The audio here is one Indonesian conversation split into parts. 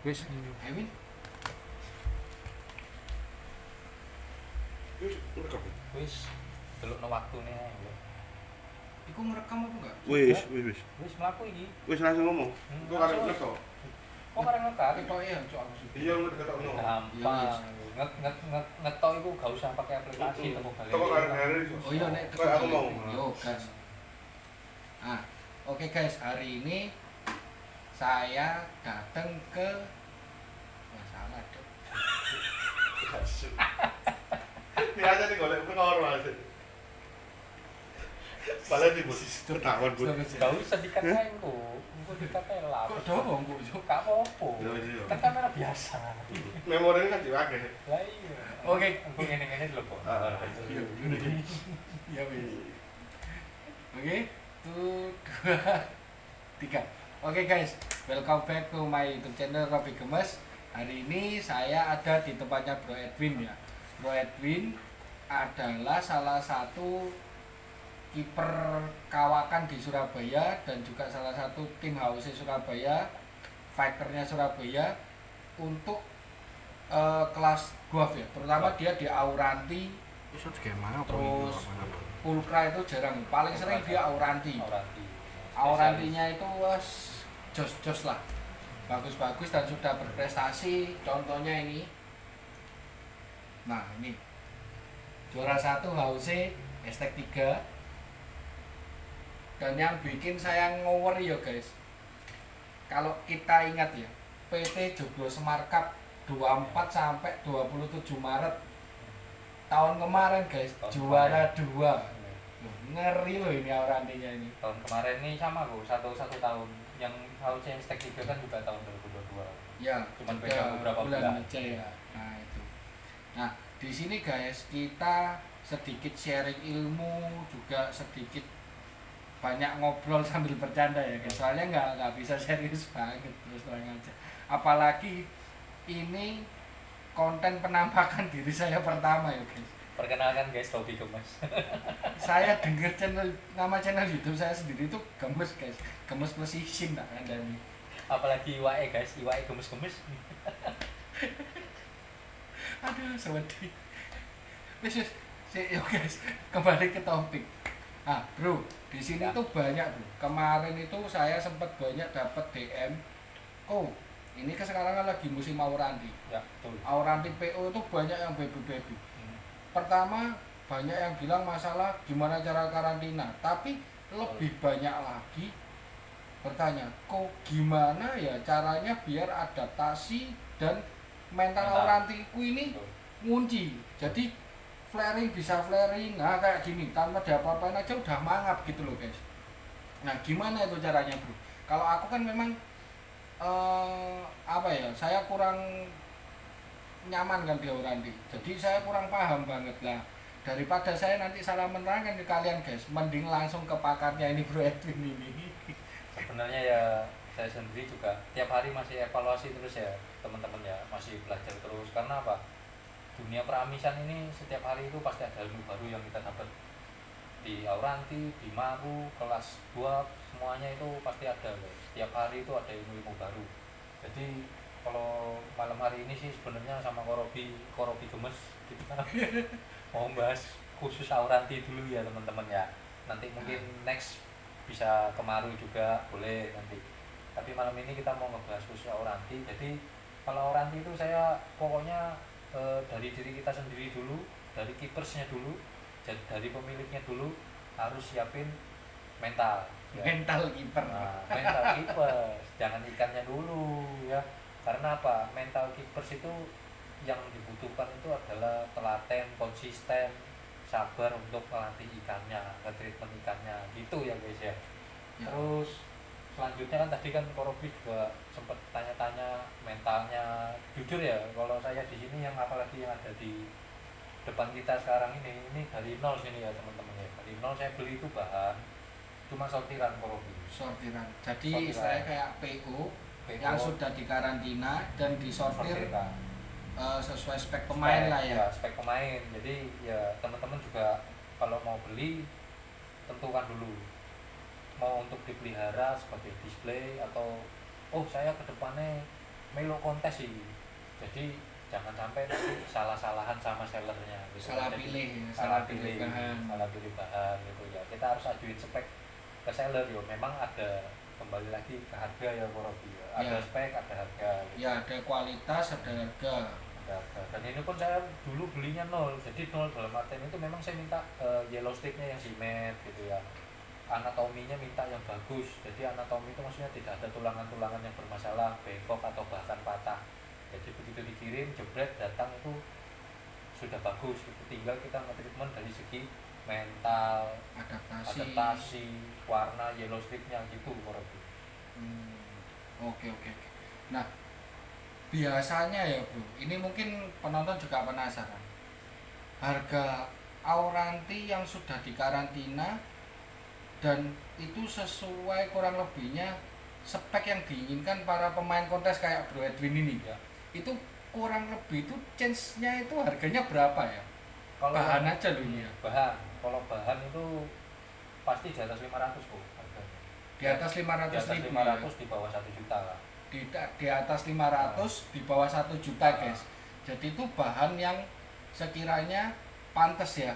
Wis. Ewin. Wis delokno waktune ae lho. Iku ngerekam apa enggak? Wis. Wis mlaku iki. Wis langsung ngomong. Hmm, Kok karep langsung. ngetok. Kok kareng ngekat? Ketoke ya, Cuk, aku sih. Iya lu ketokno. Gampang. Ngetok iku gak usah pakai aplikasi toko Toko galeri. galeri. Oh iya nek Kayak aku mau. Yo, guys. Oke guys, hari ini saya datang ke masalah dong. Biasa nih golek pengawar Mas. Balik di posisi ketahuan Bu. Gak usah dikatain kok. Engko dikatain lah. Kok doang kok, Cuk? Gak apa-apa. Iya. Kan kamera biasa. Memori kan diwake. Lah iya. Oke. Engko ngene-ngene lho kok. Ya wis. Oke, 1, 2, 3. Oke guys, welcome back to my YouTube channel Robi Gemes. Hari ini saya ada di tempatnya Bro Edwin ya. Bro Edwin adalah salah satu kiper kawakan di Surabaya dan juga salah satu tim house Surabaya, fighternya Surabaya untuk kelas golf ya. Terutama dia di Auranti, Iso gimana apa terus Pulkra itu jarang. Paling sering dia Auranti. Auranti. Aurantinya itu was jos-jos lah, bagus-bagus dan sudah berprestasi. Contohnya ini, nah ini juara 1 HUC hashtag 3. Dan yang bikin saya ngower ya guys, kalau kita ingat ya, PT Joglo Semar Cup 24 sampai 27 Maret tahun kemarin guys, juara 2. Loh, ngeri loh ini Aurantinya ini. Tahun kemarin ini sama kok, satu tahun. Yang HUC hashtag 3 kan juga tahun 2022. Ya, Cuman juga beda beberapa bulan aja ya. Nah, itu. Nah, di sini guys, kita sedikit sharing ilmu, juga sedikit banyak ngobrol sambil bercanda ya guys. Soalnya nggak bisa serius banget terus terang aja. Apalagi ini konten penampakan diri saya pertama ya guys. Perkenalkan guys, Robi Gemes. Saya denger nama channel YouTube saya sendiri itu Gemes guys. Gemes plus isin tak ada ini. Apalagi iwae guys, iwae gemes-gemes. Aduh, sewedi. Wis yo guys, kembali ke topik. Ah, Bro, di sini tuh banyak, Bro. Kemarin itu saya sempat banyak dapat DM. Oh, ini kan sekarang kan lagi musim Auranti. Ya, betul. Auranti PO itu banyak yang baby-baby. Pertama, banyak yang bilang masalah gimana cara karantina, tapi lebih banyak lagi bertanya, kok gimana ya caranya biar adaptasi dan mental Aurantiku ini Betul. ngunci. Jadi flaring bisa flaring, nah kayak gini tanpa diapa-apain aja udah mangap gitu loh guys. Nah gimana itu caranya bro? Kalau aku kan memang apa ya, saya kurang nyaman kan di Auranti, jadi saya kurang paham banget lah. Daripada saya nanti salah menerangkan ke kalian guys, mending langsung ke pakarnya ini Bro Edwin ini. Sebenarnya ya saya sendiri juga tiap hari masih evaluasi terus ya teman-teman ya, masih belajar terus. Karena apa? Dunia peramisan ini setiap hari itu pasti ada ilmu baru yang kita dapat di Auranti, di Maru, kelas 2, semuanya itu pasti ada guys. Setiap hari itu ada ilmu-ilmu baru. Jadi kalau malam hari ini sih sebenarnya sama Korobi Gemes kita mau bahas khusus Auranti dulu ya teman-teman ya. Nanti mungkin next bisa ke Maru juga boleh nanti. Tapi malam ini kita mau ngebahas khusus Auranti. Jadi kalau Auranti itu saya pokoknya dari diri kita sendiri dulu, dari kipersnya dulu, dari pemiliknya dulu harus siapin mental. Ya. Mental kiper. Nah, mental keepers, jangan ikannya dulu ya. Karena apa? Mental keepers itu yang dibutuhkan itu adalah telaten, konsisten, sabar untuk melatih ikannya, treatment ikannya, gitu ya guys ya. Terus selanjutnya kan tadi kan Korobi juga sempat tanya-tanya mentalnya. Jujur ya, kalau saya di sini yang apalagi yang ada di depan kita sekarang ini dari nol sini ya teman-teman ya. Dari nol saya beli itu bahan cuma sortiran Korobi. Sortiran. Jadi saya kayak PO yang sudah dikarantina dan disortir sesuai spek pemain lah ya. Spek pemain. Jadi ya teman-teman juga kalau mau beli tentukan dulu mau untuk dipelihara sebagai display atau oh saya kedepannya melo kontes sih. Jadi jangan sampai nanti salah-salahan sama sellernya gitu. Salah Jadi, pilih ya, salah pilih bahan. salah pilih bahan gitu ya. Kita harus ajuin spek ke seller yo. Memang ada kembali lagi ke harga ya Robi ya. Ada Ya. spek, ada harga. Gitu. Ya ada kualitas, ada harga. Ada harga. Dan ini pun saya dulu belinya nol. Jadi nol dalam artian itu memang saya minta yellow sticknya yang simet gitu ya. Anatominya minta yang bagus. Jadi anatomi itu maksudnya tidak ada tulangan-tulangan yang bermasalah, bengkok atau bahkan patah. Jadi begitu dikirim jebret datang itu sudah bagus. Itu tinggal kita nge-treatment dari segi mental, adaptasi, warna, yellow sticknya gitu Robi. Oke oke. Nah biasanya ya bro, ini mungkin penonton juga penasaran. Harga Auranti yang sudah dikarantina dan itu sesuai kurang lebihnya spek yang diinginkan para pemain kontes kayak Bro Edwin ini Ya. Itu kurang lebih itu change-nya itu harganya berapa ya? Kalau Bahan aja loh ini ya. Bahan, kalau bahan itu pasti di atas 500 Bu harganya. Di atas Di 500 atas ribu 500 ya. di bawah 1 juta lah. Di atas 500 di bawah 1 juta guys. Jadi itu bahan yang sekiranya pantas ya.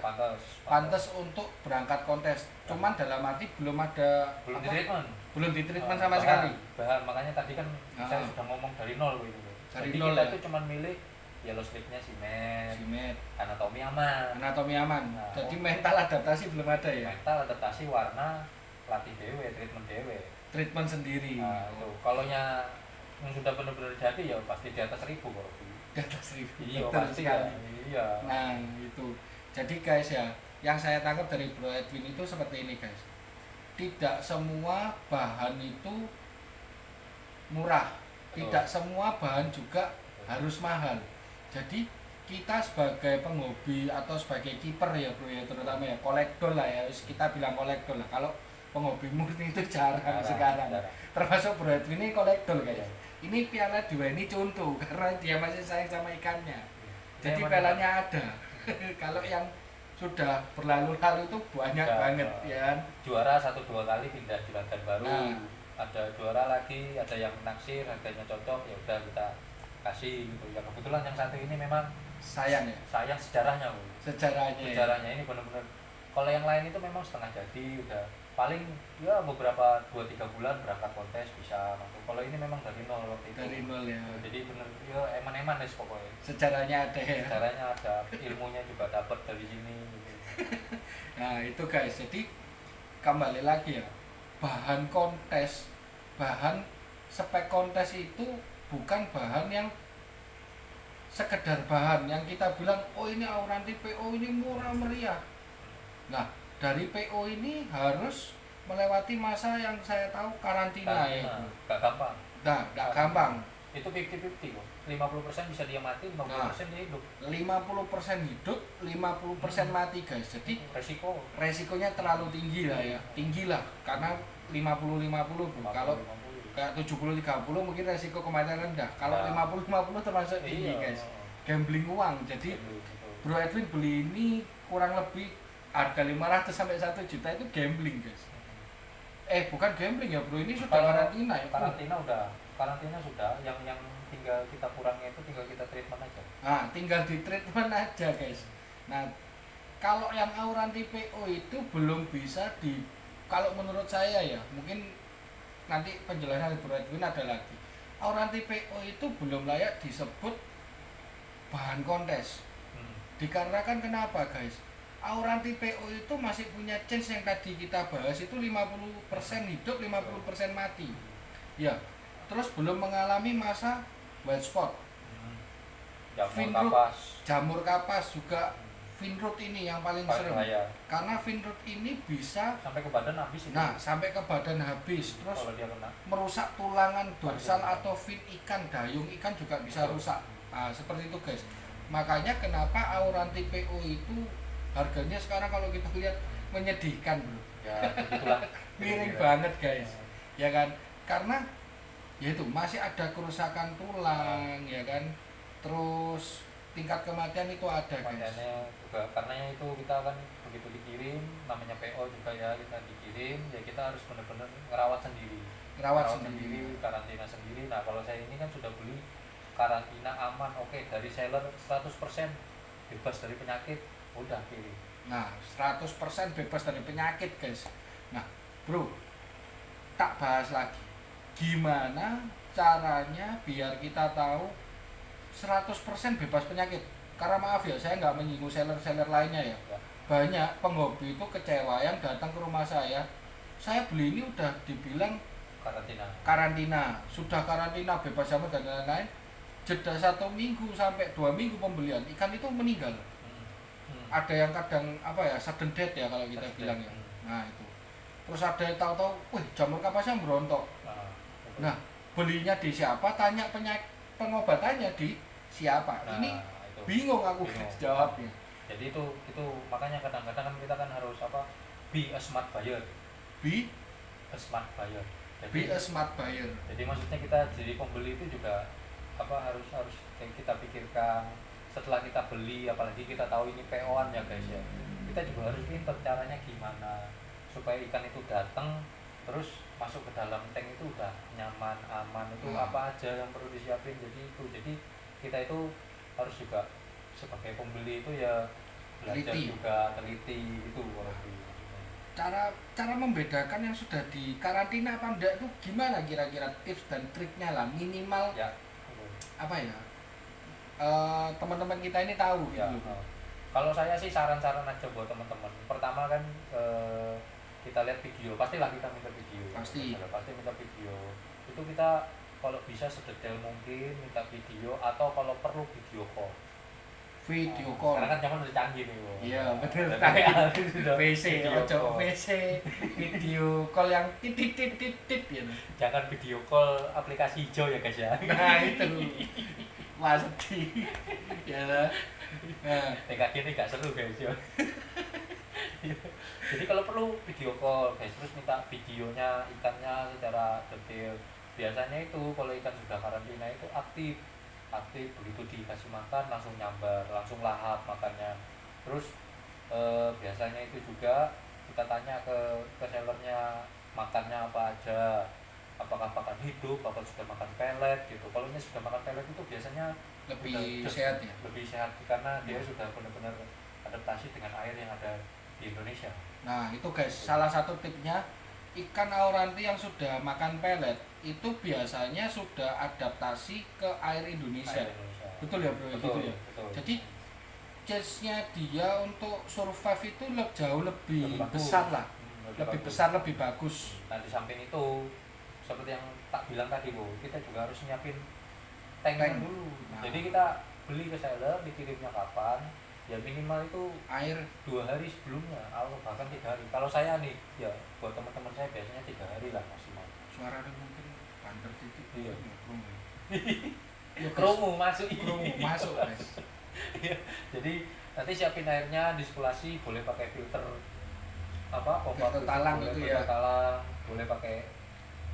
Pantas untuk berangkat kontes. Cuman dalam arti belum ada Belum apa, di treatment. belum di treatment sama Bahan, sekali. Bahan, makanya tadi kan saya Ah. sudah ngomong dari nol gitu. Dari Jadi nol kita ya. itu cuma milih yellow sticknya simet, Simet, anatomi aman, anatomi aman. Nah, Jadi mental adaptasi belum ada ya. mental adaptasi warna latih dewe, treatment dewe. Treatment sendiri. Nah, itu kalau yang sudah benar-benar jadi ya pasti di atas 1000 kalau Di atas 1000. iya Betul pasti sekali. ya. Iya. Nah, itu. Jadi guys ya, yang saya tangkap dari Bro Edwin itu seperti ini guys. Tidak semua bahan itu murah. Tidak semua bahan juga harus mahal. Jadi kita sebagai penghobi atau sebagai kiper ya bro ya, terutama ya kolektor lah ya, kita bilang kolektor lah. Kalau penghobi murni itu jarang sekarang. Termasuk Bro Edwin ini kolektor guys. Ini piala dua ini contoh karena dia masih sayang sama ikannya. Jadi pialanya ada. Kalau yang sudah berlalu-lalu itu banyak banget ya. Juara 1-2 kali pindah juragan baru. Nah. Ada juara lagi, ada yang naksir, harganya cocok, ya udah kita kasih gitu. Ya kebetulan yang satu ini memang Sayang ya. sayang sejarahnya, Bu. Sejarahnya. Sejarahnya ini benar-benar. Kalau yang lain itu memang setengah jadi, udah paling ya beberapa 2-3 bulan berangkat kontes bisa masuk. Kalau ini memang dari nol waktu itu. Dari nol ya. Jadi bener ya eman-eman deh pokoknya. Sejarahnya ada ya. Caranya ada, ilmunya juga dapat dari sini gitu. Nah itu guys, jadi kembali lagi ya, bahan kontes, bahan spek kontes itu bukan bahan yang sekedar bahan yang kita bilang oh ini Auranti PO ini murah meriah. Nah dari PO ini harus melewati masa yang saya tahu karantina ya. Gak gampang. Nah gak gampang. Itu 50-50 kok. 50% bisa dia mati, 50% dia hidup. 50% hidup, 50% mati guys. Jadi Resiko. resikonya terlalu tinggi lah ya, tinggi lah karena 50-50 kalau kayak 70-30 mungkin resiko kematian rendah, kalau 50-50 termasuk tinggi guys, gambling uang. Jadi Bro Edwin beli ini kurang lebih harga 500 sampai 1 juta itu gambling guys. Bukan gambling ya bro, ini sudah karantina ya. Karantina sudah, yang tinggal kita kurangnya itu tinggal kita treatment aja. Nah, tinggal di treatment aja guys. Nah, kalau yang Auranti PO itu belum bisa kalau menurut saya ya, mungkin nanti penjelasan dari Bro Edwin ada lagi. Auranti PO itu belum layak disebut bahan kontes. Dikarenakan kenapa guys? Auranti PO itu masih punya chance yang tadi kita bahas itu 50% hidup, 50% mati. Ya, terus belum mengalami masa white spot. Jamur kapas juga finroot ini yang paling serem. Karena finroot ini bisa sampai ke badan habis. Nah, sampai ke badan habis. Terus kalau dia kena merusak tulangan dorsal atau fin ikan, dayung ikan juga bisa rusak. Nah, seperti itu guys. Makanya kenapa Auranti PO itu harganya sekarang kalau kita lihat menyedihkan bro. Ya, begitulah. Miring banget guys. Ya kan? Karena yaitu masih ada kerusakan tulang ya kan. Terus tingkat kematian itu ada guys. Kematiannya juga karena itu kita kan begitu dikirim namanya PO juga ya, kita dikirim ya kita harus benar-benar ngerawat sendiri. Rawat rawat sendiri. sendiri, karantina sendiri. Nah kalau saya ini kan sudah beli karantina aman, oke, dari seller 100% bebas dari penyakit, udah pilih. Nah, 100% bebas dari penyakit, guys. Nah, bro, tak bahas lagi. Gimana caranya biar kita tahu 100% bebas penyakit? Karena maaf ya, saya nggak menyinggung seller-seller lainnya ya. Ya. Banyak penghobi itu kecewa yang datang ke rumah saya. Saya beli ini udah dibilang karantina, sudah karantina bebas jamur dan lain-lain. Jeda 1 minggu sampai 2 minggu pembelian, ikan itu meninggal. Ada yang kadang apa ya, sudden death ya kalau kita bilang ya. Nah itu. Terus ada yang tahu-tahu, wih jamur kapasnya merontok. Nah belinya di siapa? Tanya pengobatannya di siapa? Nah, Ini itu. bingung aku jawabnya. Jadi itu makanya kadang-kadang kan kita kan harus apa? Be a smart buyer. Be A smart buyer. be a smart buyer. Jadi maksudnya kita jadi pembeli itu juga apa harus kita pikirkan setelah kita beli, apalagi kita tahu ini PO-an ya guys ya, kita juga harus pintar caranya gimana supaya ikan itu datang terus masuk ke dalam tank itu udah nyaman, aman, itu apa aja yang perlu disiapin. Jadi kita itu harus juga sebagai pembeli itu ya belajar Teliti. juga, teliti itu lebih. Cara membedakan yang sudah di karantina apa enggak itu gimana kira-kira tips dan triknya lah, minimal Ya, apa ya, teman-teman kita ini tahu ya. gitu. Kalau saya sih saran-saran aja buat teman-teman. Pertama kan kita lihat video, pastilah kita minta video. Pasti Minta video. Itu kita kalau bisa sedetail mungkin minta video atau kalau perlu video call. video call. Karena kan zaman udah canggih nih. Bro. Iya betul. Sudah VC, video ojo call. VC, video call yang titit gitu. Jangan video call aplikasi hijau ya guys ya. Nah itu pasti ya lah. Nah, TKG ini gak seru guys ya. Jadi kalau perlu video call guys, terus minta videonya ikannya secara detail. Biasanya itu kalau ikan sudah karantina itu aktif, begitu dikasih makan langsung nyambar, langsung lahap makannya. Terus biasanya itu juga kita tanya ke sellernya makannya apa aja, apakah makan hidup, apa sudah makan pelet gitu. Kalau ini sudah makan pelet itu biasanya lebih udah sehat ya. lebih sehat karena dia sudah benar-benar adaptasi dengan air yang ada di Indonesia. Nah itu guys, salah satu tipnya, ikan auranti yang sudah makan pelet itu biasanya sudah adaptasi ke air Indonesia. Air Indonesia. Betul ya bro, Betul, gitu ya. betul. Jadi chance-nya dia untuk survive itu jauh lebih bagus. besar lah, bagus. lebih besar, lebih bagus. Nah di samping itu seperti yang tak bilang tadi Bu, kita juga harus nyiapin tanknya Tank. dulu. Nah. Jadi kita beli ke seller, dikirimnya kapan? Ya minimal itu Air 2 hari sebelumnya, atau bahkan 3 hari. Kalau saya nih, ya buat teman-teman saya biasanya 3 hari lah maksimal. suaranya mungkin banter titik. Iya. Ya, Kromo masuk Kromo masuk guys. Jadi nanti siapin airnya, diskulasi, boleh pakai filter apa? Pompa Filter talang boleh, itu filter ya. talang, boleh pakai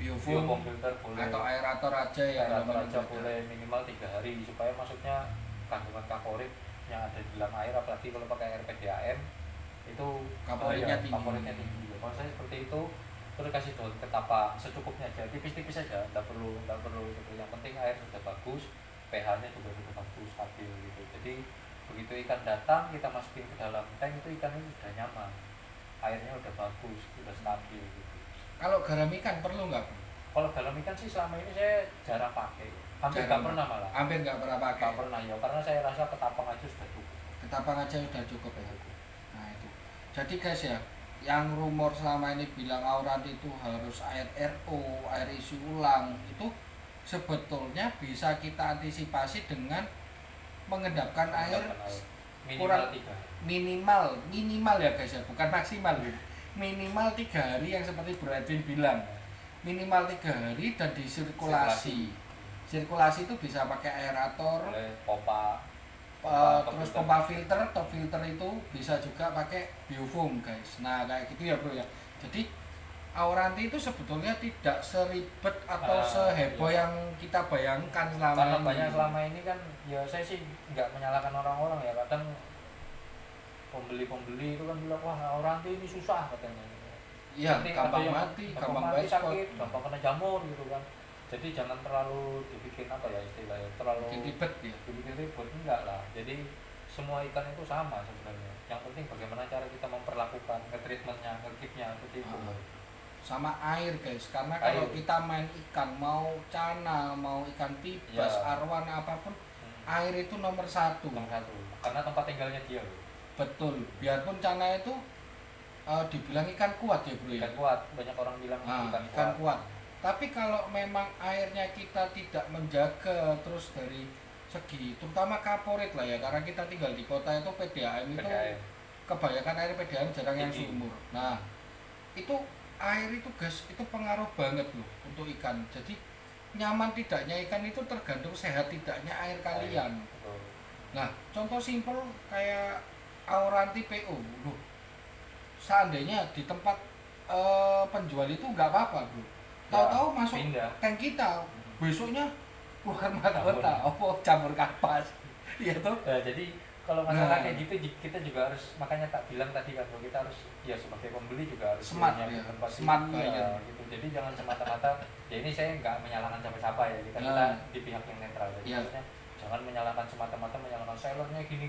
Biofilm biofilm filter, boleh atau aerator aja ya. aerator namanya aja juga. boleh minimal 3 hari supaya maksudnya kandungan kaporit yang ada di dalam air, apalagi kalau pakai air PDAM itu Kaporitnya bahaya, tinggi. kaporitnya tinggi. Kalau saya seperti itu terus kasih daun ketapang secukupnya aja, tipis-tipis aja, nggak perlu gitu. Yang penting air sudah bagus, pH-nya juga sudah bagus, stabil gitu. Jadi begitu ikan datang kita masukin ke dalam tank itu ikannya sudah nyaman, airnya udah bagus, sudah stabil gitu. Kalau garam ikan perlu nggak? Kalau garam ikan sih selama ini saya jarang pakai, hampir nggak pernah malah. Hampir nggak pernah pakai. Nggak pernah ya, karena saya rasa ketapang aja sudah cukup. Ketapang aja udah cukup ya. Nah itu. Jadi guys ya, yang rumor selama ini bilang auranti itu harus air RO, air isi ulang, itu sebetulnya bisa kita antisipasi dengan mengendapkan air Minimal kurang- 3. minimal ya guys ya, bukan maksimal gitu. Minimal 3 hari yang seperti Bro Edwin bilang, minimal 3 hari dan disirkulasi. Sirkulasi itu bisa pakai aerator, Boleh pompa. terus pompa filter, top filter itu bisa juga pakai biofoam guys. Nah kayak gitu ya bro ya. Jadi auranti itu sebetulnya tidak seribet atau seheboh iya. yang kita bayangkan selama Karena ini. banyak selama ini kan ya saya sih nggak menyalahkan orang-orang ya, kadang pembeli itu kan bilang wah auranti ini susah katanya. Iya, Nanti gampang ada yang mati, gampang mati white spot. sakit, gampang kena jamur gitu kan. Jadi jangan terlalu dibikin apa ya istilahnya, terlalu Bikin ribet ya. dibikin ribut, enggak lah. Jadi semua ikan itu sama sebenarnya. Yang penting bagaimana cara kita memperlakukan nge-treatmentnya, nge-keepnya seperti itu. Ah. Sama air guys, karena kalau Air. kita main ikan, mau cana, mau ikan pipes, Ya. arwana apapun, Hmm. air itu nomor satu. Nomor satu, karena tempat tinggalnya dia loh. Betul, biarpun cana itu dibilang ikan kuat ya bro ya. Ikan kuat, banyak orang bilang Ikan kuat. Tapi kalau memang airnya kita tidak menjaga terus dari segi, terutama kaporit lah ya, karena kita tinggal di kota itu PDAM itu PDAM. kebanyakan air PDAM jarang yang Tinggi. sumur. Nah, itu air itu guys, itu pengaruh banget loh untuk ikan. Jadi nyaman tidaknya ikan itu tergantung sehat tidaknya air kalian. Betul. Nah, contoh simpel kayak Auranti PO loh. Seandainya di tempat penjual itu nggak apa-apa bro, tahu-tahu masuk Pindah. tank kita, besoknya keluar mahkota, apa campur kapas, iya tuh. Nah, jadi kalau masalah Nah. kayak gitu kita juga harus, makanya tak bilang tadi kan, bahwa kita harus ya sebagai pembeli juga harus Smart punya ya, tempat smart iya, buyer. gitu. Jadi jangan semata-mata ya ini saya nggak menyalahkan siapa-siapa ya, kita Nah. di pihak yang netral. Jadi Iya. maksudnya jangan menyalahkan semata-mata, menyalahkan sellernya gini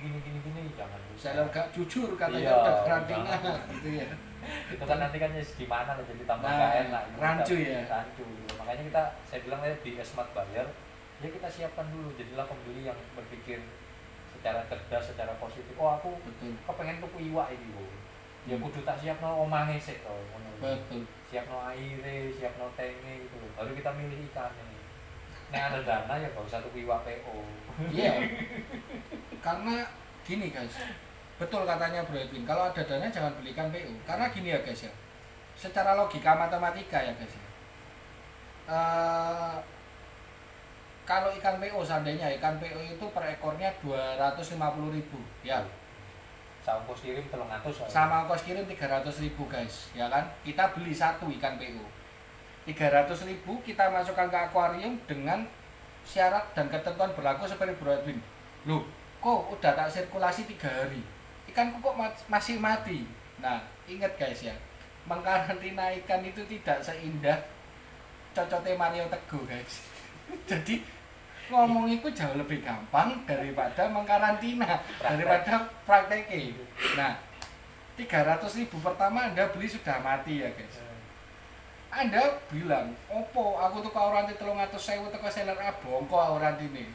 jangan gitu. Seller gak jujur katanya Iya, udah karantina jangan. gitu ya. Itu kan nanti kan ya gimana lah, jadi tambah Nah, nggak enak gitu. rancu Kita- ya. rancu gitu. Makanya kita, saya bilang tadi di smart buyer ya, kita siapkan dulu, jadilah pembeli yang berpikir secara cerdas, secara positif. Oh aku Betul, kepengen tuku iwak iki lho. Ya Hmm. kudu tak siapno omahe sik to, ngono. betul. Siapno aire, siapno tenge gitu lho. Baru kita milih ikan ini. Nek ada dana ya gak usah tuku iwak PO. Iya, karena gini guys, betul katanya Bro Edwin, kalau ada dana jangan beli ikan PO. Karena gini ya guys ya, secara logika matematika ya guys ya, kalau ikan PO seandainya ikan PO itu per ekornya 250.000 ya, Saungkos kirim 300 sama ongkos kirim 300.000 guys, ya kan? Kita beli satu ikan PO 300.000, kita masukkan ke akuarium dengan syarat dan ketentuan berlaku seperti Bro Edwin. Loh, kok udah tak sirkulasi 3 hari, ikanku kok masih mati. Nah, ingat guys ya, mengkarantina ikan itu tidak seindah cocote Mario Teguh guys. Jadi ngomong itu jauh lebih gampang daripada mengkarantina, daripada prakteknya. Nah, 300.000 pertama Anda beli sudah mati ya guys. Anda bilang, opo aku tuh Auranti 300.000 teko seller abong kok Auranti ini.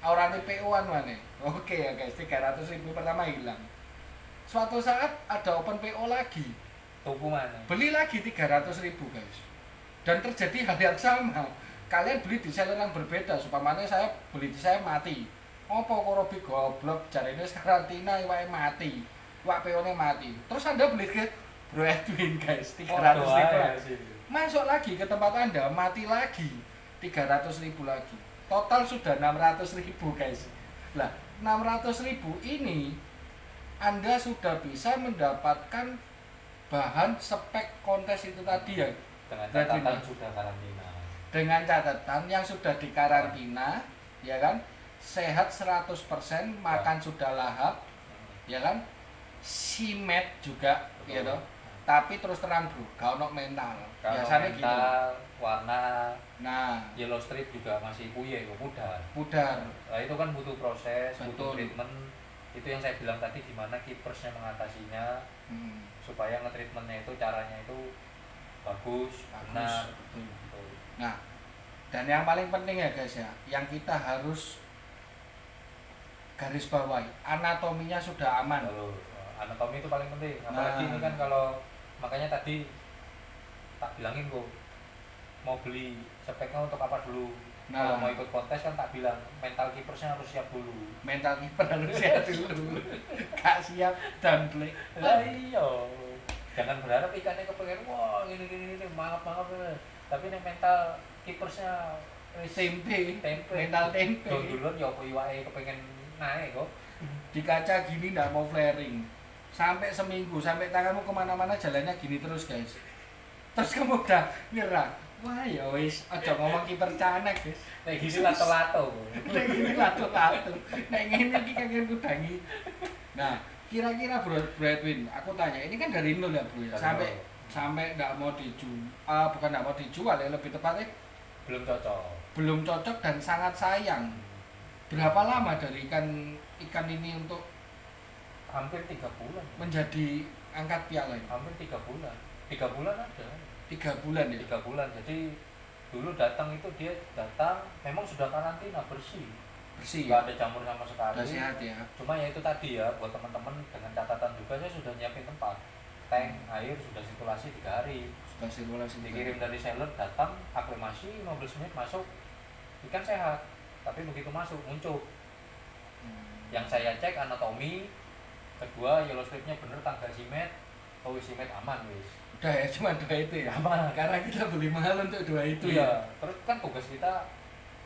Auranti PO-an mana? Oke ya guys, 300.000 pertama hilang. Suatu saat ada open PO lagi, tuku mana? beli lagi 300.000 guys. Dan terjadi hal yang sama. Kalian beli di seller yang berbeda, supaya saya beli di saya mati. Opo kok Robi goblok, jarine karantina iwake mati. Iwak PO-ne mati. Terus Anda beli ke Bro Edwin guys, 300.000 lagi. Masuk lagi ke tempat Anda, mati lagi 300.000 lagi. Total sudah 600.000 guys. Lah, 600.000 ini Anda sudah bisa mendapatkan bahan spek kontes itu tadi ya, Dengan Edwin, catatan ya? sudah karantina. Dengan catatan yang sudah dikarantina, ya kan, sehat 100%, makan sudah lahap, ya kan, simet juga, Betul. gitu. Tapi terus terang bro, gak ono mental. Kalau Biasanya gitu. mental, warna, Nah, yellow strip juga masih puye kok, mudah. pudar. Nah, itu kan butuh proses, Betul. butuh treatment. Itu yang saya bilang tadi, gimana keepersnya mengatasinya Hmm, supaya nge-treatmentnya itu, caranya itu bagus, benar. betul. Gitu. Nah, dan yang paling penting ya guys ya, yang kita harus garis bawahi, anatominya sudah aman. Lalu anatomi itu paling penting. Apalagi Nah. ini kan, kalau makanya tadi tak bilangin kok, mau beli speknya untuk apa dulu. Kalau Nah, mau ikut kontes kan tak bilang mental keepersnya harus siap dulu. mental kiper harus siap dulu. Gak siap dan play. Lah iya. Jangan berharap ikannya kepengen wah gini mangap tapi nih mental keepersnya wis Tempe, tempe. mental tempe. Dulur ya apa iwake kepengen naik kok. Di kaca gini nggak mau flaring. Sampai seminggu, sampai tanganmu kemana-mana jalannya gini terus guys. Terus kamu udah nyerah. Wah ya wis, aja ngomong kiper canek guys. Kayak gini lato-lato. Nek gini lato-lato. Nek ngene iki kagak kudangi. Nah, kira-kira Bro Edwin, aku tanya, ini kan dari nol ya Bro ya, sampai sampai nggak mau dijual, bukan nggak mau dijual ya, lebih tepatnya belum cocok. belum cocok dan sangat sayang. Berapa lama dari ikan ini untuk Hampir 3 bulan. menjadi angkat piala ini? Hampir 3 bulan. 3 bulan ada. 3 bulan ya. 3 bulan. Jadi dulu datang itu dia datang memang sudah karantina bersih. Bersih Nggak ya. ada jamur sama sekali. Udah sehat ya. Cuma ya itu tadi ya buat teman-teman dengan catatan juga saya sudah nyiapin tempat. Tank air sudah sirkulasi 3 hari. Sudah sirkulasi. Dikirim dari seller datang aklimasi 15 menit masuk ikan sehat. Tapi begitu masuk muncul. Yang saya cek anatomi, kedua yellow stripnya bener tanggal simet, oh simet aman wis. Udah ya, cuma 2 itu ya. Aman. Karena kita beli mahal untuk 2 itu Iya. ya. Terus kan tugas kita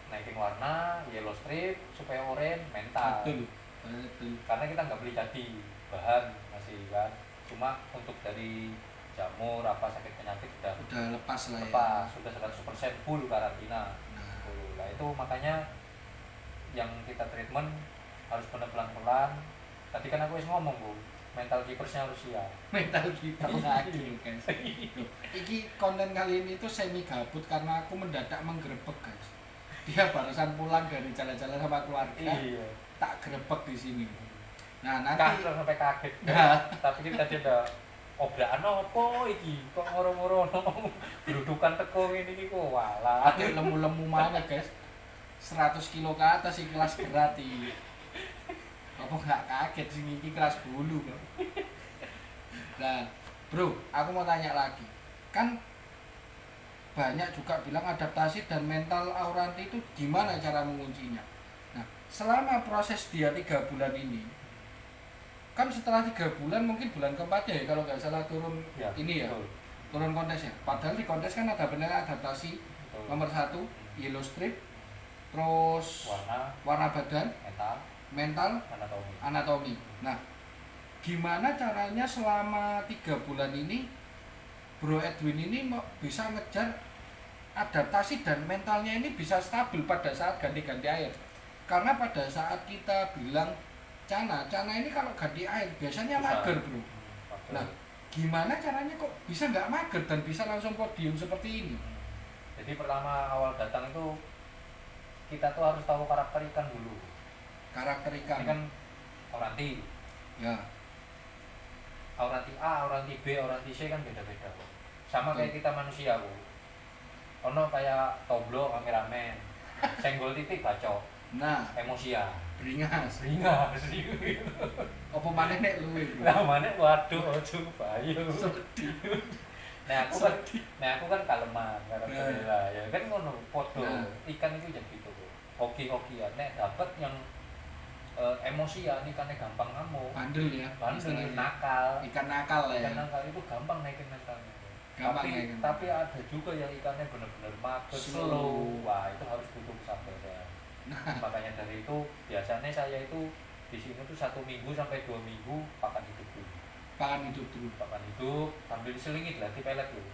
naikin warna, yellow strip supaya orange mental. Betul. Betul. Karena kita nggak beli jadi bahan masih kan. Cuma untuk dari jamur apa sakit penyakit Udah lepas lah ya. lepas, sudah 100% full karantina. Nah, Nah itu makanya yang kita treatment harus benar pelan-pelan. Tadi kan aku wis ngomong Bu, mental keepersnya harus siap. mental kita lagi guys. Loh, iki konten kali ini tuh semi gabut karena aku mendadak menggerebek guys. Dia barusan pulang dari jalan-jalan sama keluarga, Iya. tak gerebek di sini. Nah nanti, Kaget sampai kaget. nah, Tapi kita tadi ada obrakan apa iki? Kok ngoro-ngoro gerudukan teko ngene iki kok walah. ada lemu-lemu mana guys? 100 kilo ke atas sih kelas berat iki. Apa nggak kaget sih iki kelas bulu bro. Nah bro, aku mau tanya lagi. Kan banyak juga bilang adaptasi dan mental Auranti itu gimana cara menguncinya. Nah selama proses dia 3 bulan ini, kan setelah 3 bulan mungkin bulan keempatnya ya kalau nggak salah turun Ya, ini ya, betul, turun kontes ya. Padahal di kontes kan ada benar adaptasi betul. nomor 1 yellow strip, terus warna badan, mental, anatomi. anatomi. Nah, gimana caranya selama 3 bulan ini Bro Edwin ini bisa ngejar adaptasi dan mentalnya ini bisa stabil pada saat ganti-ganti air. Karena pada saat kita bilang Cana ini kalau ganti air biasanya Bisa. mager bro. Betul. Nah, gimana caranya kok bisa nggak mager dan bisa langsung podium seperti ini? Jadi pertama awal datang itu kita tuh harus tahu karakter ikan dulu. Karakter Ini ikan. kan Auranti, Ya, Auranti A, Auranti B, Auranti C kan beda-beda. Sama kayak kita manusia Bu. Ono kayak toblo kameramen, senggol titik bacok, nah, emosian, beringas. ringas. Apa maneh nek luwe bro? Nah mana waduh, ojo bayu. Sedih. Nah aku kan kaleman karakternya lah. Ya kan ngono podo. Nah. Ikan itu jadi gitu. Oke-okean. Nek dapat yang emosian ikannya gampang ngamuk. Bandel ya. Bandel, istilahnya. nakal. Ikan nakal lah ya. Ikan nakal itu gampang naikin mentalnya. Gampang naikin. Tapi ada juga yang ikannya benar-benar mager, Slow. slow. Wah itu harus butuh kesabaran. Makanya dari itu biasanya saya itu di sini tuh 1 minggu sampai 2 minggu pakan hidup dulu. Pakan hidup dulu. Pakan hidup sambil diselingit lah di pelet dulu.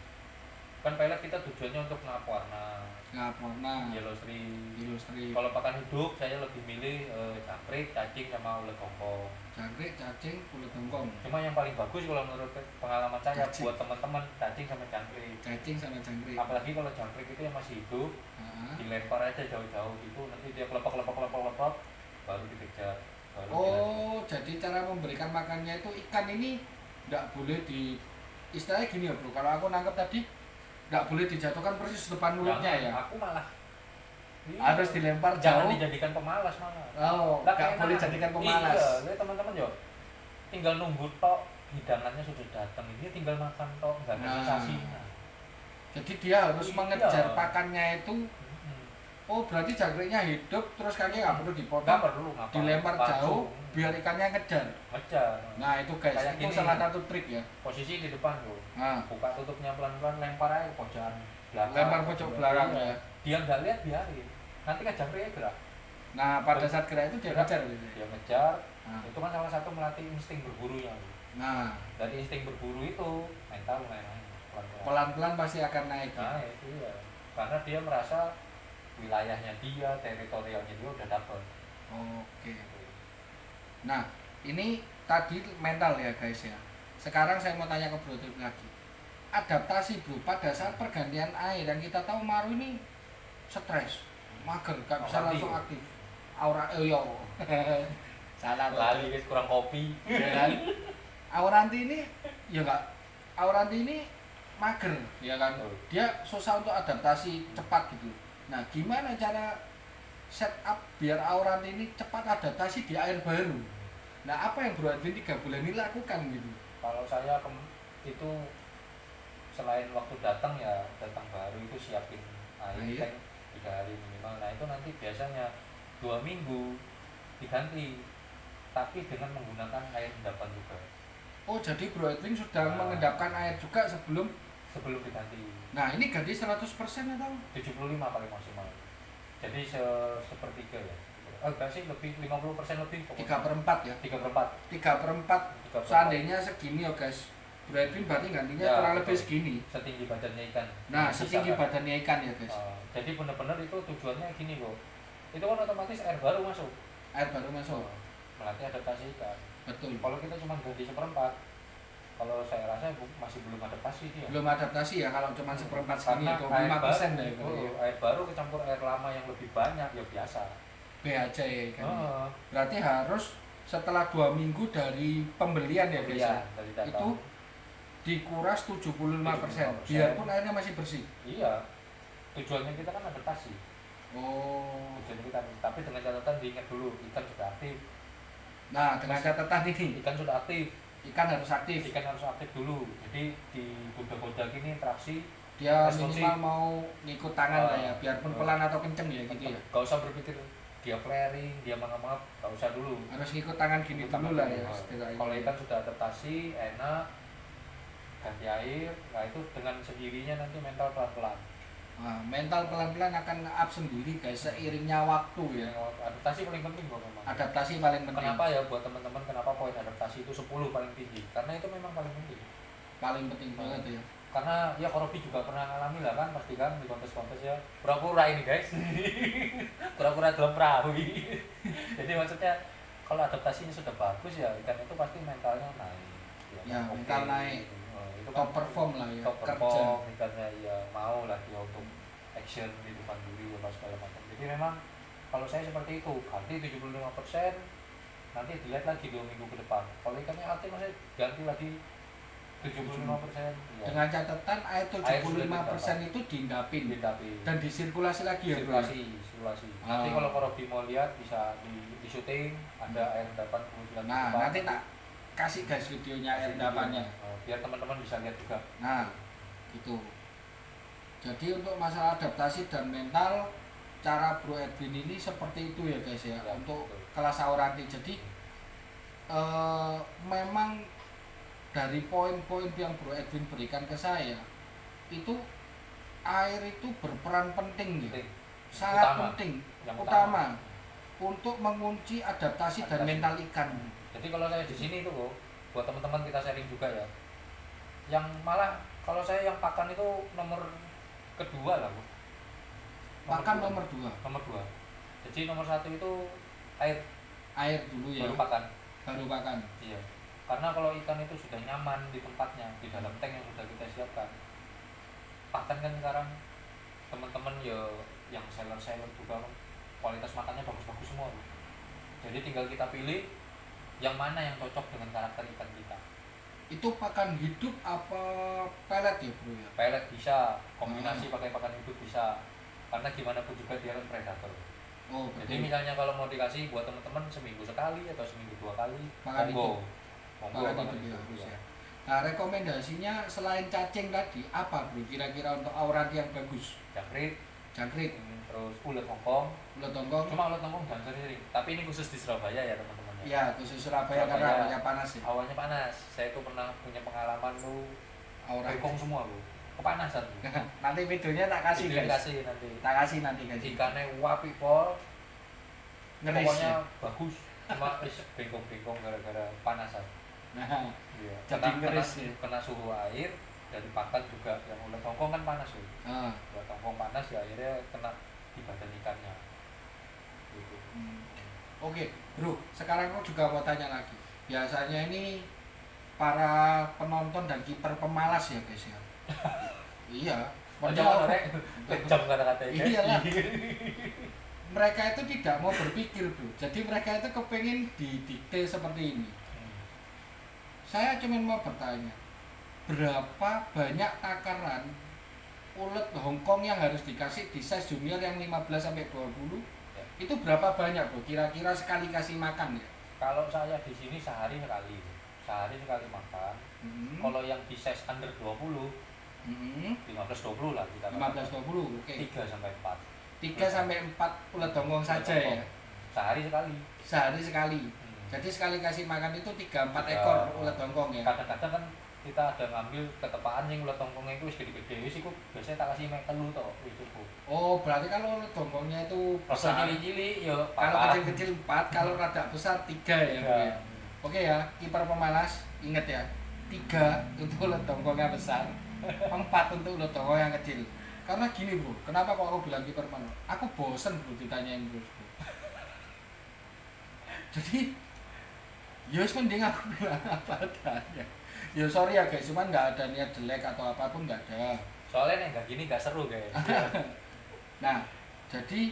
Kan pelet kita tujuannya untuk ngap warna, Warna. yellow strip. Ilustri. Kalau pakan hidup saya lebih milih jangkrik, cacing sama ulet hongkong. Jangkrik, cacing, kulit tongkong. Cuma yang paling bagus kalau menurut pengalaman saya Cacing. buat teman-teman cacing sama jangkrik. Cacing sama jangkrik. Apalagi kalau jangkrik itu yang masih hidup, Ah. dilempar aja jauh-jauh gitu, nanti dia kelepek baru dikejar. Baru Oh, jadi cara memberikan makannya itu ikan ini nggak boleh di istilahnya gini ya bro. Kalau aku nangkep tadi nggak boleh dijatuhkan persis depan mulutnya ya. Aku malah Harus dilempar jangan jauh. dijadikan pemalas malah. Oh, Lah, nggak kayak boleh enak. jadikan pemalas. Iya, jadi teman-teman yo tinggal nunggu tok hidangannya sudah datang, ini tinggal makan tok, nggak ada Nah. sensasinya. Jadi dia harus Iya. mengejar pakannya itu. Mm-mm. Oh, berarti jangkriknya hidup terus kayaknya nggak perlu Nggak dipotong, perlu ngapa. dilempar Langsung. jauh biar ikannya ngejar. Ngejar. Nah itu guys, Kayak itu gini. salah satu trik ya. Posisi di depan tuh, Nah, buka tutupnya pelan-pelan, lempar aja ke pojokan belakang. lempar pojok belakang Iya. ya. Dia nggak lihat biarin. Nanti kan jangkriknya gerak. Nah pada saat gerak itu dia ngejar. gitu. Dia ngejar. Nah, Itu kan salah satu melatih insting berburunya. nah, Dari insting berburu itu mental lumayan naik. Pelan-pelan. pelan-pelan pasti akan naik. Ya. Nah itu ya, karena dia merasa wilayahnya dia, teritorialnya dia udah dapet. Oke. Nah, ini tadi mental ya guys ya. Sekarang saya mau tanya ke Bro Trip lagi. adaptasi bro pada saat pergantian air, dan kita tahu Maru ini stres, mager, gak bisa Mati. langsung aktif. Aura yo salah Lali guys, kurang kopi. ya kan. Auranti ini ya enggak, Auranti ini mager ya kan, Oh. dia susah untuk adaptasi cepat gitu. Nah gimana cara setup biar Auranti ini cepat adaptasi di air baru? Nah apa yang Bro Edwin 3 bulan ini lakukan gitu? Kalau saya itu selain waktu datang ya datang baru itu siapin air Air. kan 3 hari minimal. Nah itu nanti biasanya 2 minggu diganti, tapi dengan menggunakan air endapan juga Oh jadi Bro Edwin sudah Nah. mengendapkan air juga sebelum. sebelum diganti. Nah ini ganti 100% atau? 75 paling maksimal. Jadi sepertiga ya. Enggak sih, lebih 50% lebih pokoknya. 3/4 ya? 3/4. 3/4 seandainya segini ya guys, Bro Edwin berarti gantinya Ya, kurang lebih betul. segini. Setinggi badannya ikan. Nah Bisa setinggi kan? badannya ikan ya guys. Jadi benar-benar itu tujuannya gini loh. Itu kan otomatis air baru masuk. Air baru masuk. Melatih adaptasi ikan. Betul. Kalau kita cuma ganti 1/4, kalau saya rasa masih belum adaptasi dia. Belum adaptasi ya kalau cuma 1/4 segini Karena ya, air 25% baru, deh kalau ya. air baru kecampur air lama yang lebih banyak ya biasa. B aja ya ikan. Oh, Berarti harus setelah 2 minggu dari pembelian ya guys ya. dari datang. Itu dikuras 75%, 75%. biarpun airnya masih bersih. Iya. Tujuannya kita kan adaptasi. Oh. Tujuannya kita, tapi dengan catatan diingat dulu ikan sudah aktif. Nah dengan catatan ini Ikan sudah aktif. ikan harus aktif. Ikan harus aktif dulu. Jadi di goda-goda gini interaksi. Dia Responsif. minimal mau ngikut tangan lah ya, biarpun Oh. pelan atau kenceng ya gitu ya. Gak usah berpikir dia flaring, dia mangap-mangap, gak usah dulu. Harus ngikut tangan gini Ikut dulu tangan lah dulu. ya setidaknya. Kalau ikan sudah adaptasi, enak, ganti air, nah itu dengan sendirinya nanti mental pelan-pelan. Nah, mental pelan-pelan akan up sendiri guys seiringnya waktu ya. Adaptasi paling penting kok memang. Adaptasi paling penting. Kenapa ya buat teman-teman, kenapa poin adaptasi itu 10 paling tinggi? Karena itu memang paling penting. Paling penting banget ya. Karena ya Korobi juga pernah ngalami lah kan, pasti kan di kontes-kontes ya. Pura-pura ini guys. Pura-pura dalam perahu ini. Jadi maksudnya kalau adaptasinya sudah bagus ya ikan itu pasti mentalnya naik. Ya, oke. mental naik. Itu Top perform lah ya, top kerja. perform, ikannya ya mau lah dia untuk action di depan duri apa segala macam. Jadi memang kalau saya seperti itu, ganti 75%, nanti dilihat lagi 2 minggu ke depan. Kalau ikannya aktif masih ganti lagi 75%. Ya. Dengan catatan air Air sudah 75% itu diendapin Tapi dan disirkulasi lagi ya bro. sirkulasi. Ah. Nanti kalau Korobi mau lihat bisa di syuting ada air endapan kemudian Nah nanti tak kasih guys videonya air endapannya. biar teman-teman bisa lihat juga. Nah gitu. Jadi untuk masalah adaptasi dan mental, cara Bro Edwin ini seperti itu ya guys ya, Ya, untuk betul. kelas Auranti. Jadi memang dari poin-poin yang Bro Edwin berikan ke saya itu air itu berperan penting ya, Penting. sangat Utama. penting, Yang utama untuk mengunci adaptasi dan Adaptasi. mental ikan. Jadi kalau saya di sini itu kok buat teman-teman kita sharing juga ya. Yang malah kalau saya yang pakan itu nomor kedua lah Bu. Pakan dua. nomor 2, Nomor 2. Jadi nomor 1 itu air, air dulu ya, baru pakan. baru pakan. Iya. Karena kalau ikan itu sudah nyaman di tempatnya, di dalam tank yang sudah kita siapkan. Pakan kan sekarang teman-teman ya yang seller-seller juga kualitas makannya bagus-bagus semua. Bu. Jadi tinggal kita pilih yang mana yang cocok dengan karakter ikan kita. Itu pakan hidup apa pelet ya bro ya? Pelet bisa, kombinasi pakai pakan hidup bisa. Karena gimana pun juga dia kan predator. Oh Jadi betul. misalnya kalau mau dikasih buat teman-teman seminggu sekali atau seminggu 2 kali, Pakan monggo. Monggo Pakan pakan hidup ya, hidup, harus ya. ya. Nah rekomendasinya selain cacing tadi apa bro kira-kira untuk Auranti yang bagus? Jangkrik, Jangkrik, terus ulet Hongkong. ulet tongkong. Cuma ulet Hongkong jangan sering-sering. Tapi ini khusus di Surabaya ya teman-teman. Ya khusus Surabaya karena Surabaya. hawanya panas ya. Hawanya panas. Saya itu pernah punya pengalaman tuh Auranti. bengkong semua Bu. Kepanasan. Bu. Nanti videonya tak kasih Itu guys. dikasih nanti. Tak kasih nanti guys. Ikannya wapi pol. Ngeris Pokoknya ya. bagus. Cuma bengkong-bengkong gara-gara panasan. Nah, Iya. Jadi Kena- ngeris kena, ya. kena suhu air dari pakan juga yang ulet Hongkong kan panas tuh. ah. Ulet Hongkong panas ya akhirnya kena di badan ikannya. Gitu. Oke, bro. Sekarang aku juga mau tanya lagi. Biasanya ini para penonton dan kiper pemalas ya guys ya. Iya, Aja padahal rek jam kata-kata ya. iyalah. Mereka itu tidak mau berpikir bro, jadi mereka itu kepengen didikte seperti ini. Saya cuma mau bertanya, berapa banyak takaran ulet Hongkong yang harus dikasih di size junior yang 15-20? Ya. Itu berapa banyak bro, kira-kira sekali kasih makan ya? Kalau saya di sini sehari sekali makan. Kalau yang di size under 20, 15-20 lah kita 15-20, oke. 3 sampai 4. 3-4 ulet Hongkong saja ya? Sehari sekali. Sehari sekali. Jadi sekali kasih makan itu 3-4 Tiga. ekor ulet Hongkong ya? Kadang-kadang kan kita ada ngambil ketepaan yang ulet Hongkongnya itu wis gede-gede wis iku biasanya tak kasih mek telu to wis cukup. Oh, berarti kalau ulet Hongkongnya itu Rasa besar. cilik-cilik ya Kalau papat. kecil-kecil 4, kalau rada besar 3 ya, Bro, ya. Oke ya, kiper pemalas ingat ya. 3 untuk ulet Hongkongnya besar, 4 untuk ulet Hongkong yang kecil. Karena gini bro, kenapa kok aku bilang kiper pemalas? Aku bosen bro ditanyain terus bro. Jadi, ya wis mending aku bilang apa adanya. Ya sorry ya guys, cuman nggak ada niat jelek atau apapun, nggak ada. Soalnya nih gini nggak seru guys. Nah, jadi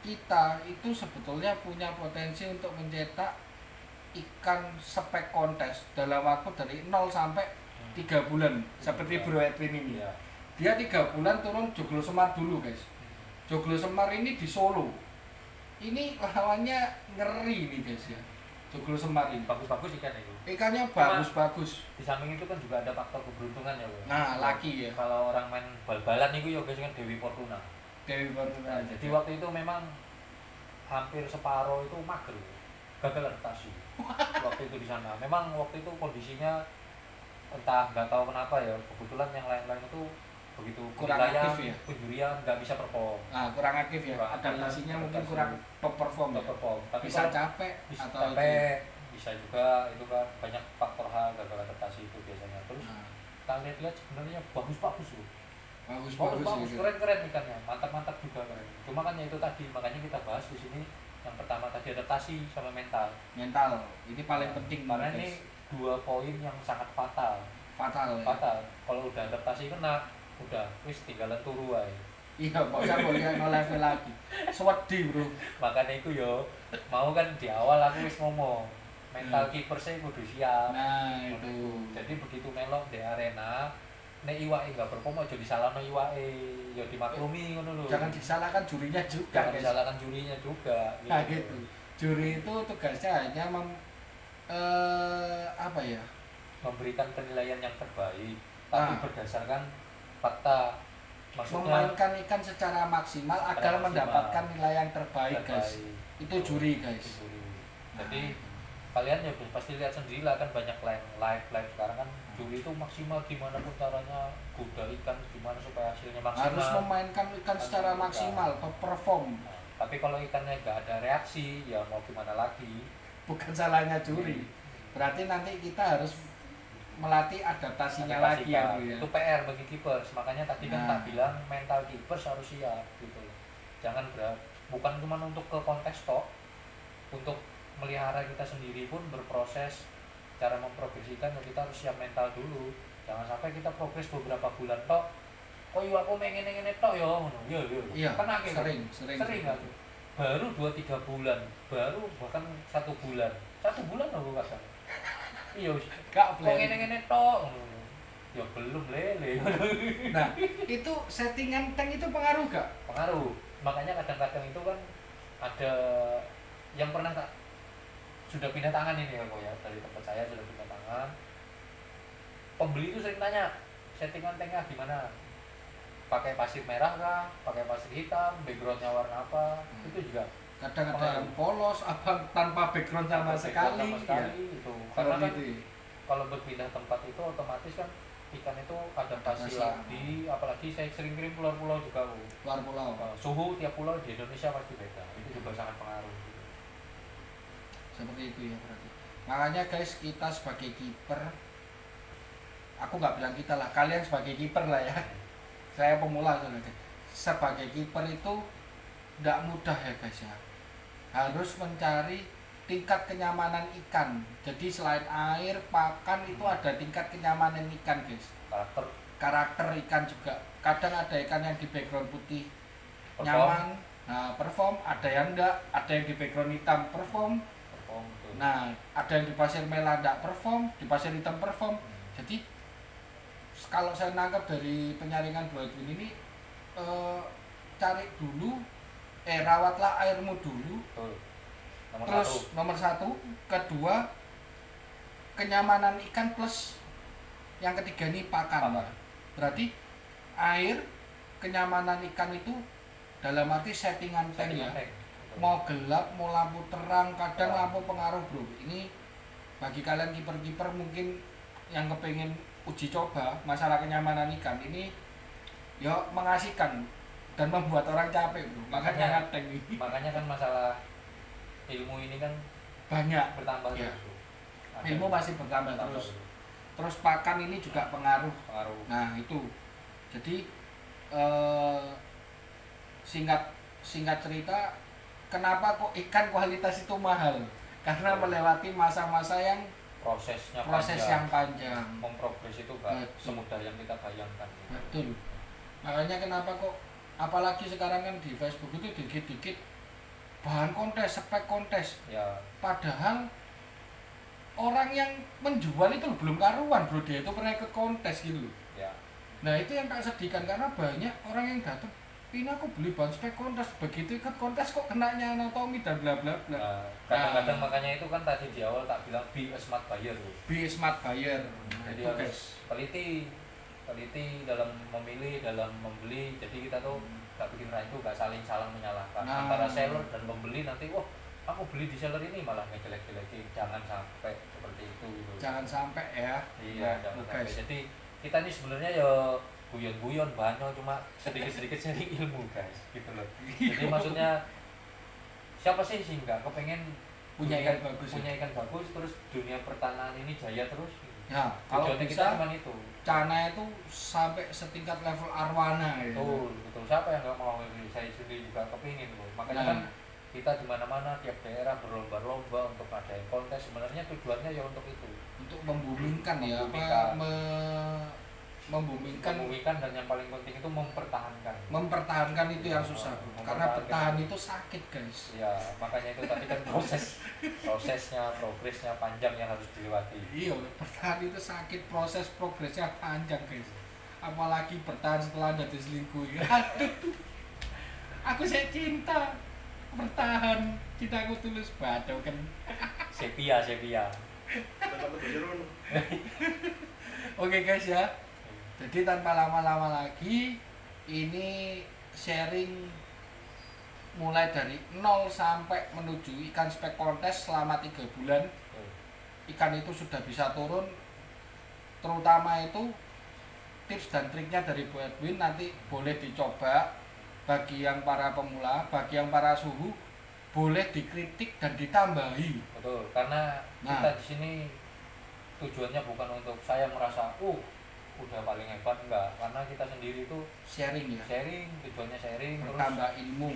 kita itu sebetulnya punya potensi untuk mencetak ikan spek kontes dalam waktu dari 0 sampai 3 bulan seperti Bro Edwin ini. Iya. Dia 3 bulan turun Joglo Semar dulu guys. Joglo Semar ini di Solo. Ini lawannya ngeri nih guys ya. Joglo Semar ini. Bagus-bagus ikan itu. Ikannya bagus-bagus. Di samping itu kan juga ada faktor keberuntungan ya, Bro. Nah, laki ya. Kalau orang main bal-balan itu ya guys kan Dewi Fortuna. Dewi Fortuna. Nah, jadi waktu itu memang hampir separuh itu mager. Gagal adaptasi. Waktu itu di sana. Memang waktu itu kondisinya entah nggak tahu kenapa ya, kebetulan yang lain-lain itu begitu Kurang penilaian, aktif ya? penjurian nggak bisa perform. Nah, kurang aktif ya. Kurang aktif. Adaptasinya mungkin Adaptasi. kurang top perform ya. Nggak perform. Tapi Bisa kalau capek bisa atau capek, bisa juga itu kan banyak faktor hal gagal adaptasi itu biasanya. Terus Nah, kita lihat sebenarnya bagus-bagus loh. bagus-bagus Bagus, gitu. keren-keren ikannya, mantap-mantap juga keren. Cuma kan ya itu tadi, makanya kita bahas di sini yang pertama tadi adaptasi sama mental. Mental ini paling penting Karena guys. ini 2 poin yang sangat fatal. Fatal ya. Fatal. Kalau udah adaptasi kena, udah wis tinggalan turu ae. Iya, kok saya boleh no level lagi. Swedi, Bro. Makanya itu yo mau kan di awal aku wis ngomong mental kiper saya kudu siap. Nah, itu. Jadi begitu melok di arena, nek iwake enggak perform aja disalahno iwake, ya dimaklumi ngono lho. Jangan disalahkan jurinya juga, Jangan guys. disalahkan jurinya juga. Nah, gitu. Juri itu tugasnya hanya apa ya? Memberikan penilaian yang terbaik, tapi Nah. berdasarkan fakta. Maksudnya Memainkan ikan secara maksimal agar maksimal. mendapatkan nilai yang terbaik, guys. terbaik. Itu juri, guys. Itu juri. Jadi kalian ya pasti lihat sendiri lah kan banyak live sekarang kan juri itu maksimal gimana pun caranya kuda ikan gimana supaya hasilnya maksimal. Harus memainkan ikan secara Harus maksimal, perform. Nah, tapi kalau ikannya nggak ada reaksi ya mau gimana lagi. Bukan salahnya juri. Berarti nanti kita harus melatih adaptasinya lagi ya, Bro, ya. Itu PR bagi keepers. Makanya tadi kan Nah. tak bilang mental keepers harus siap gitu loh. Jangan berat. Bukan cuma untuk ke kontes toh. Untuk melihara kita sendiri pun berproses cara memprogresikan ya kita harus siap mental dulu. Jangan sampai kita progres beberapa bulan toh. Kok iya aku pengen tok ya ngono. Iya, Kan akhirnya sering. kan. Baru 2-3 bulan, baru bahkan 1 bulan. 1 bulan aku kasar. Iya, Gak kok ngene-ngene tok. Ya belum lele. Nah, itu settingan tank itu pengaruh gak? Pengaruh. Makanya kadang-kadang itu kan ada yang pernah tak sudah pindah tangan ini ya kok ya, dari tempat saya sudah pindah tangan. Pembeli itu sering tanya, settingan tanknya gimana? Pakai pasir merah kah? Pakai pasir hitam? Backgroundnya warna apa? Itu juga Kadang ada yang polos, abang tanpa background sama sekali. Ya. itu. Karena kan Gitu. kalau berpindah tempat itu otomatis kan ikan itu adaptasi Adaptasi. lagi, apalagi saya sering kirim pulau-pulau juga Bu. Luar pulau. Suhu tiap pulau di Indonesia pasti beda, itu juga sangat pengaruh gitu. Seperti itu ya berarti. Makanya guys, kita sebagai kiper, aku nggak bilang kita lah, kalian sebagai kiper lah ya. Saya pemula soalnya. Sebagai kiper itu nggak mudah ya guys ya. Harus mencari tingkat kenyamanan ikan. Jadi selain air, pakan itu ada tingkat kenyamanan ikan guys. karakter ikan juga. Kadang ada ikan yang di background putih Perform. nyaman, nah perform, ada yang enggak, ada yang di background hitam perform. Betul. Nah, ada yang di pasir merah enggak perform, di pasir hitam perform. Jadi kalau saya nangkap dari penyaringan Blue Edwin ini, cari dulu, rawatlah airmu dulu. Betul. Terus nomor satu, kedua kenyamanan ikan, plus yang ketiga ini pakan. Pak. Berarti air, kenyamanan ikan itu dalam arti settingan tank ya. Mau gelap, mau lampu terang, kadang lampu pengaruh bro. Ini bagi kalian kiper-kiper mungkin yang kepengen uji coba masalah kenyamanan ikan ini, ya mengasihkan dan membuat orang capek bro. Makanya tank ini. Makanya kan masalah ilmu ini kan banyak bertambah ya. terus. Ilmu masih bertambah terus. Terus pakan ini juga pengaruh. Nah itu. Jadi singkat cerita, kenapa kok ikan kualitas itu mahal? Karena melewati masa-masa yang proses yang panjang. Memprogres itu gak semudah yang kita bayangkan. Betul. Makanya kenapa kok apalagi sekarang kan di Facebook itu dikit-dikit bahan kontes, spek kontes. Ya. Padahal orang yang menjual itu belum karuan bro, dia itu pernah ikut kontes gitu. Ya. Nah itu yang tak sedihkan, karena banyak orang yang datang, ini aku beli bahan spek kontes, begitu ikut kontes kok kenanya anatomi dan bla bla bla. Nah, kadang-kadang makanya itu kan tadi di awal tak bilang be a smart buyer. Be a smart buyer. Jadi itu harus teliti dalam memilih, dalam membeli. Jadi kita tuh gak bikin itu gak saling menyalahkan antara seller dan pembeli. Nanti wah aku beli di seller ini malah ngejelek-jelekin. Jangan sampai seperti itu gitu. Jangan sampai ya. Iya, jangan sampai. Jadi kita ini sebenarnya ya guyon-guyon banyak, cuma sedikit-sedikit sharing ilmu guys gitu loh. Jadi maksudnya siapa sih nggak kepengen punya ikan bagus terus dunia pertanahan ini jaya terus gitu. Ya, kalau kita bisa cuma itu. Cana itu sampai setingkat level arwana ya. Betul. Siapa yang nggak mau? Saya sendiri juga kepingin loh. Makanya kan kita di mana-mana tiap daerah berlomba-lomba untuk ngadain kontes. Sebenarnya tujuannya ya untuk itu. Untuk membumingkan ya, membumingkan, dan yang paling penting itu mempertahankan itu yang susah karena bertahan itu sakit guys ya. Makanya itu tadi kan prosesnya progresnya panjang yang harus dilewati. Iya, bertahan itu sakit, proses progresnya panjang guys, apalagi bertahan setelah Anda diselingkuhi. Aduh, aku saya cinta bertahan, cintaku tulus bado kan. sepia Oke guys ya. Jadi tanpa lama-lama lagi, ini sharing mulai dari 0 sampai menuju ikan spek kontes selama 3 bulan. Ikan itu sudah bisa turun, terutama itu tips dan triknya dari Bu Edwin nanti boleh dicoba. Bagi yang para pemula, bagi yang para suhu, boleh dikritik dan ditambahi. Betul, karena kita di sini tujuannya bukan untuk saya merasa udah paling hebat, enggak, karena kita sendiri itu sharing ya. Tujuannya sharing, menambah ilmu,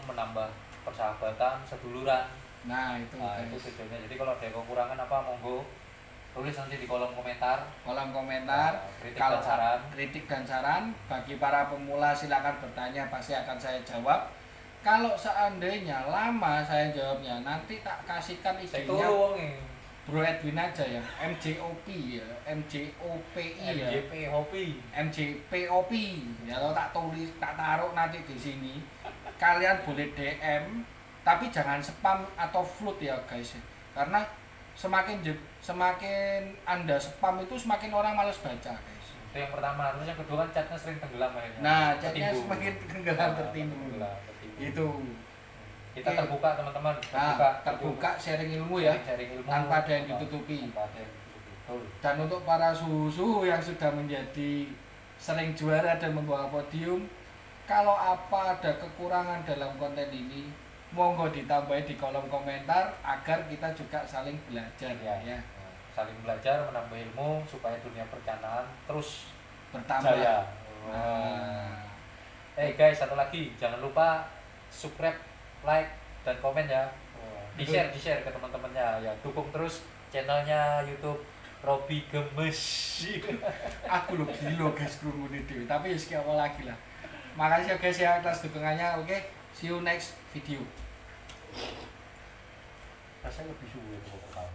menambah persahabatan, seduluran. Itu tujuannya. Jadi kalau ada kekurangan apa monggo tulis nanti di kolom komentar. Kritik dan saran bagi para pemula silakan bertanya, pasti akan saya jawab. Kalau seandainya lama saya jawabnya, nanti tak kasihkan idenya Bro Edwin aja ya, MJOP ya, MJOPI ya, MJPOP ya, kalau tak tulis, tak taruh nanti di sini. Kalian boleh DM, tapi jangan spam atau flood ya guys, karena semakin Anda spam itu semakin orang males baca guys. Itu yang pertama, terus yang kedua kan chatnya sering tenggelam akhirnya. Nah, chatnya semakin tenggelam, tertimbun. Itu. Kita terbuka teman-teman, terbuka sharing ilmu ya, tanpa ada yang ditutupi. Dan untuk para suhu yang sudah menjadi sering juara dan membawa podium, kalau apa ada kekurangan dalam konten ini, monggo ditambahi di kolom komentar agar kita juga saling belajar ya. Saling belajar, menambah ilmu supaya dunia percanaan terus bertambah. Jaya. Guys, satu lagi, jangan lupa subscribe, like, dan komen ya. Di share ke teman-temannya ya. Dukung terus channelnya YouTube Robi gemes. Aku lo gila guys kerumuni dewi. Tapi ya sekian apa lagi lah. Makasih ya guys ya atas dukungannya. Oke, see you next video. Rasanya lebih suwe kok pertama.